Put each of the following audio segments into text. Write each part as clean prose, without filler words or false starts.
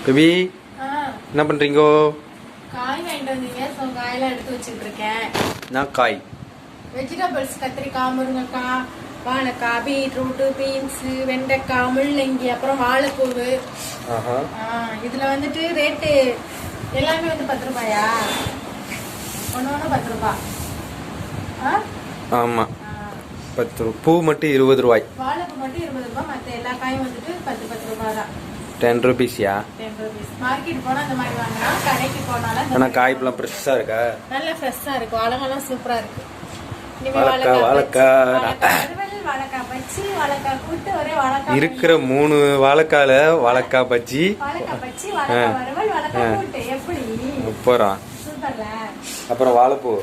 Baby என்ன பண்றீங்கோ? காய் வாங்கிட்டு வந்தீங்க. சோ காயெல்லாம் எடுத்து வச்சிட்டு இருக்கேன். நான் காய் வெஜிடபிள்ஸ் கத்திரிக்காய், முருங்கைக்காய், வாழைக்காய், பீட்ரூட், பீன்ஸ், வெண்டைக்காய், முள்ளங்கி, அப்புறம் வாழைப்பூவு. இதுல வந்துட்டு ரேட்டு எல்லாமே வந்து 10 ரூபாயா? ஒன்னு 10 ரூபாய். ஆமா 10 ரூபாய். பூ மட்டும் 20 ரூபாய். வாழைப்பூ மட்டும் 20 ரூபாய். மத்த எல்லா காயும் வந்துட்டு 10 ரூபாய் தான். 10 rupeesயா? 10 rupees. மார்க்கெட் போனா அந்த மாதிரி வாங்கலாம். கடைக்கு போனாலும் ஆனா காய் எல்லாம் ஃப்ரெஷ்ஷா இருக்கா? நல்ல ஃப்ரெஷ்ஷா இருக்கு. வாழைக்காலாம் சூப்பரா இருக்கு. இருக்கிற 3 வாழைக்கால வாழைக்காய் பஜ்ஜி, அப்புறம் வாழைப்பூ.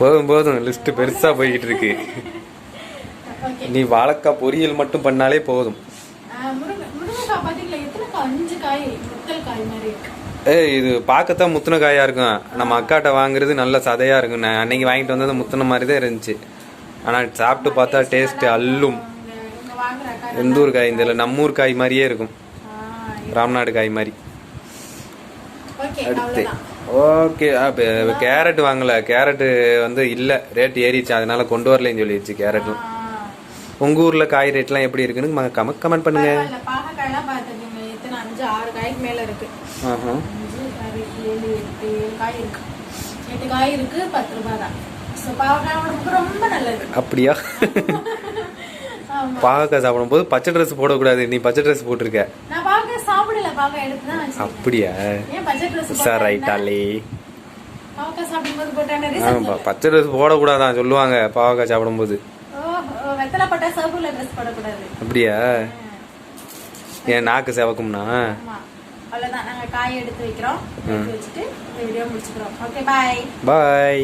போதும் போதும், லிஸ்ட் பெருசா போய்கிட்டு இருக்கு. நீ வாழைக்காய் பொரியல் மட்டும் பண்ணாலே போதும். இது பார்க்கத்தான் முத்துன காயா இருக்கும். நம்ம அக்காட்ட வாங்குறது நல்ல சதையா இருக்கும். நான் அன்னைக்கு வாங்கிட்டு வந்தது முத்துன மாதிரி தான் இருந்துச்சு. ஆனா சாப்பிட்டு பார்த்தா டேஸ்ட் அல்லும். எந்த ஊர் காய் இந்த நம்ம ஊர் காய் மாதிரியே இருக்கும். ராம்நாடு காய் மாதிரி. அடுத்து ஓகே. கேரட் வாங்கல. கேரட் வந்து இல்ல, ரேட் ஏறிச்சு, அதனால கொண்டு வரலன்னு சொல்லிடுச்சு. கேரட்லாம் உங்க ஊர்ல காய் ரேட்லாம் எப்படி இருக்குன்னு கமெண்ட் பண்ணுங்க. 5-6 காய்க்கு மேல இருக்கு. 8 காய் இருக்கு. 10 ரூபாய் தான். ரொம்ப நல்லது. அப்படியா? பாவக்காய் சாப்பிடும் போது பச்சை ட்ரெஸ் போடக்கூடாது. நீ பச்சை ட்ரெஸ் போட்டிருக்க. அப்படியா? சார் ரைட்டாலே. பச்சை ட்ரெஸ் போடக்கூடாதான் சொல்லுவாங்க பாவக்காய் சாப்பிடும் போது. அப்படியா? ஏன் நாக்கு செவக்கும்னா? அவ்வளவுதான். நாங்க காய் எடுத்து வைக்கிறோம். எடுத்து வச்சுட்டு வீடியோ முடிச்சுக்கிறோம். Okay, bye. பை.